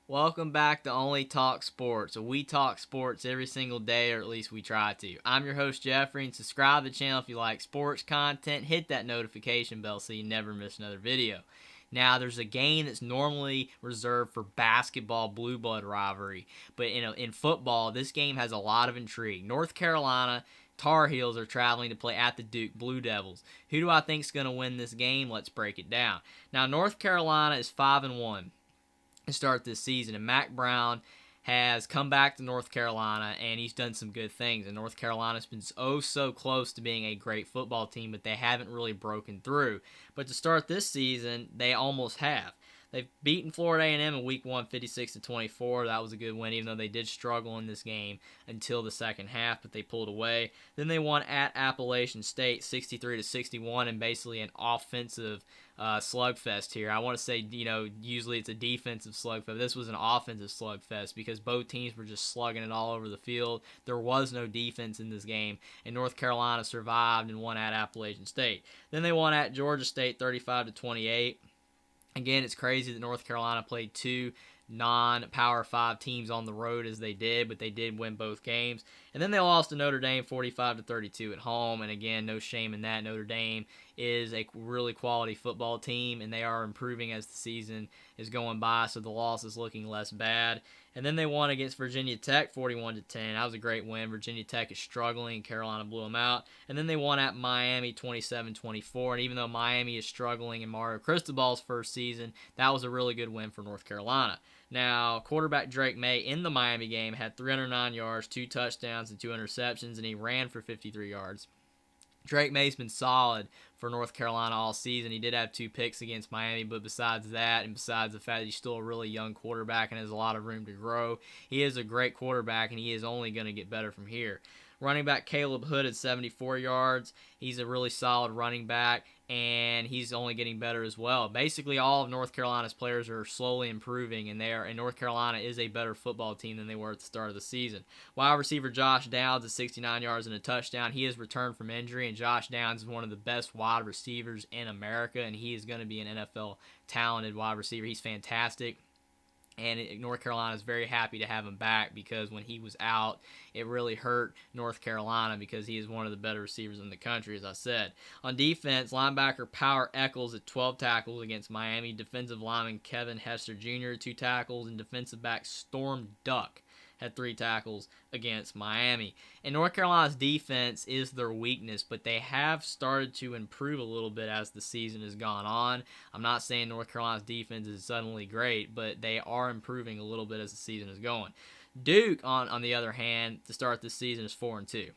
Welcome back to Only Talk Sports. We talk sports every single day, or at least we try to. I'm your host, Jeffrey, and subscribe to the channel if you like sports content. Hit that notification bell so you never miss another video. Now, there's a game that's normally reserved for basketball blue blood rivalry, but in football, this game has a lot of intrigue. North Carolina Tar Heels are traveling to play at the Duke Blue Devils. Who do I think is going to win this game? Let's break it down. Now, North Carolina is 5-1 to start this season, and Mack Brown has come back to North Carolina and he's done some good things. And North Carolina's been so close to being a great football team, but they haven't really broken through. But to start this season, they almost have. They've beaten Florida A&M in Week 1, 56-24. That was a good win, even though they did struggle in this game until the second half, but they pulled away. Then they won at Appalachian State, 63-61, and basically an offensive slugfest here. I want to say, usually it's a defensive slugfest. This was an offensive slugfest because both teams were just slugging it all over the field. There was no defense in this game, and North Carolina survived and won at Appalachian State. Then they won at Georgia State, 35-28. Again, it's crazy that North Carolina played two non-Power 5 teams on the road as they did, but they did win both games. And then they lost to Notre Dame 45-32 at home, and again, no shame in that. Notre Dame is a really quality football team, and they are improving as the season is going by, so the loss is looking less bad. And then they won against Virginia Tech 41-10. That was a great win. Virginia Tech is struggling, and Carolina blew them out. And then they won at Miami 27-24. And even though Miami is struggling in Mario Cristobal's first season, that was a really good win for North Carolina. Now, quarterback Drake May in the Miami game had 309 yards, 2 touchdowns, and 2 interceptions, and he ran for 53 yards. Drake May's been solid for North Carolina all season. He did have 2 picks against Miami, but besides that, and besides the fact that he's still a really young quarterback and has a lot of room to grow, he is a great quarterback, and he is only going to get better from here. Running back Caleb Hood at 74 yards. He's a really solid running back, and he's only getting better as well. Basically, all of North Carolina's players are slowly improving, and North Carolina is a better football team than they were at the start of the season. Wide receiver Josh Downs at 69 yards and a touchdown. He has returned from injury, and Josh Downs is one of the best wide receivers in America, and he is going to be an NFL talented wide receiver. He's fantastic. And North Carolina is very happy to have him back because when he was out, it really hurt North Carolina because he is one of the better receivers in the country, as I said. On defense, linebacker Power Eccles at 12 tackles against Miami. Defensive lineman Kevin Hester Jr. 2 tackles. And defensive back Storm Duck had 3 tackles against Miami. And North Carolina's defense is their weakness, but they have started to improve a little bit as the season has gone on. I'm not saying North Carolina's defense is suddenly great, but they are improving a little bit as the season is going. Duke, on the other hand, to start this season is 4-2.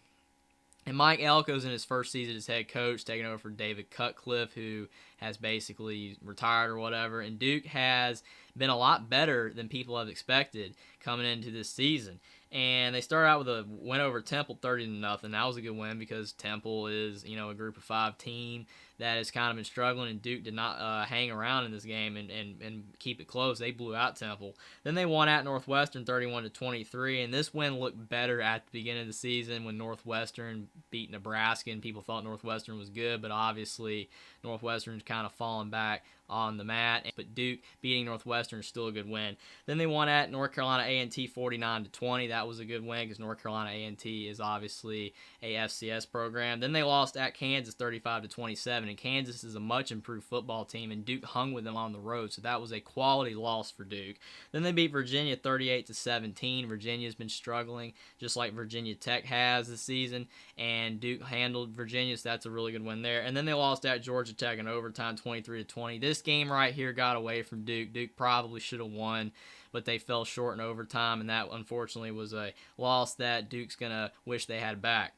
And Mike Elko's in his first season as head coach, taking over for David Cutcliffe, who has basically retired or whatever. And Duke has been a lot better than people have expected coming into this season. And they started out with a win over Temple 30-0. That was a good win because Temple is, a group of 5 team that has kind of been struggling, and Duke did not hang around in this game and keep it close. They blew out Temple. Then they won at Northwestern 31-23, and this win looked better at the beginning of the season when Northwestern beat Nebraska, and people thought Northwestern was good, but obviously Northwestern's kind of fallen back on the mat, but Duke beating Northwestern is still a good win. Then they won at North Carolina A&T 49-20. That was a good win because North Carolina A&T is obviously a FCS program. Then they lost at Kansas 35-27, and Kansas is a much improved football team, and Duke hung with them on the road, so that was a quality loss for Duke. Then they beat Virginia 38-17. Virginia's been struggling just like Virginia Tech has this season, and Duke handled Virginia, so that's a really good win there. And then they lost at Georgia Tech in overtime 23-20. This game right here got away from Duke. Duke probably should have won, but they fell short in overtime, and that unfortunately was a loss that Duke's going to wish they had back.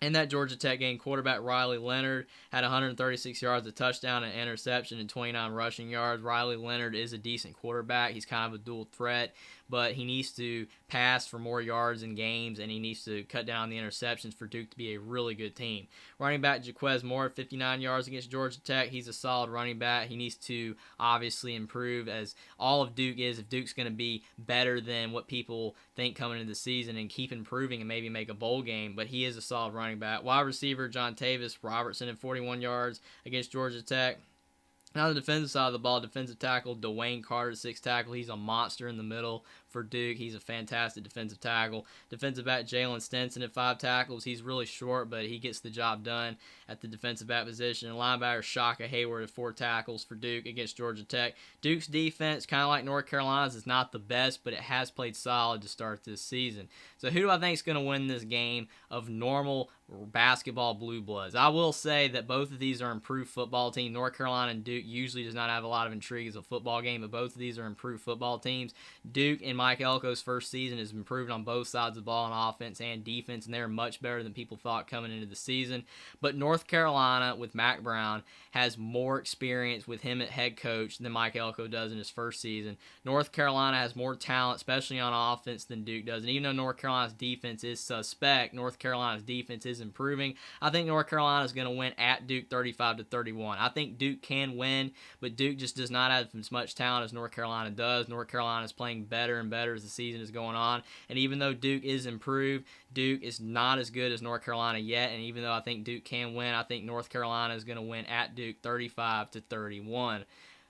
In that Georgia Tech game, quarterback Riley Leonard had 136 yards, a touchdown, an interception, and 29 rushing yards. Riley Leonard is a decent quarterback. He's kind of a dual threat, but he needs to pass for more yards in games, and he needs to cut down the interceptions for Duke to be a really good team. Running back Jaquez Moore, 59 yards against Georgia Tech. He's a solid running back. He needs to obviously improve, as all of Duke is, if Duke's going to be better than what people think coming into the season and keep improving and maybe make a bowl game, but he is a solid running back. Wide receiver John Tavis Robertson at 41 yards against Georgia Tech. Now the defensive side of the ball, defensive tackle Dwayne Carter, 6 tackle. He's a monster in the middle for Duke. He's a fantastic defensive tackle. Defensive back Jalen Stinson at 5 tackles. He's really short, but he gets the job done at the defensive back position. And linebacker Shaka Hayward at 4 tackles for Duke against Georgia Tech. Duke's defense, kind of like North Carolina's, is not the best, but it has played solid to start this season. So who do I think is going to win this game of normal basketball blue bloods? I will say that both of these are improved football teams. North Carolina and Duke usually does not have a lot of intrigue as a football game, but both of these are improved football teams. Duke in Mike Elko's first season has improved on both sides of the ball on offense and defense, and they're much better than people thought coming into the season. But North Carolina with Mack Brown has more experience with him at head coach than Mike Elko does in his first season. North Carolina has more talent, especially on offense, than Duke does. And even though North Carolina's defense is suspect, North Carolina's defense is improving. I think North Carolina is going to win at Duke 35-31. I think Duke can win, but Duke just does not have as much talent as North Carolina does. North Carolina is playing better and better as the season is going on. And even though Duke is improved, Duke is not as good as North Carolina yet. And even though I think Duke can win, I think North Carolina is going to win at Duke 35-31.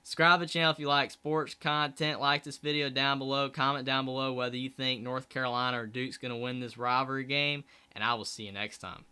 Subscribe to the channel if you like sports content. Like this video down below. Comment down below whether you think North Carolina or Duke's going to win this rivalry game. And I will see you next time.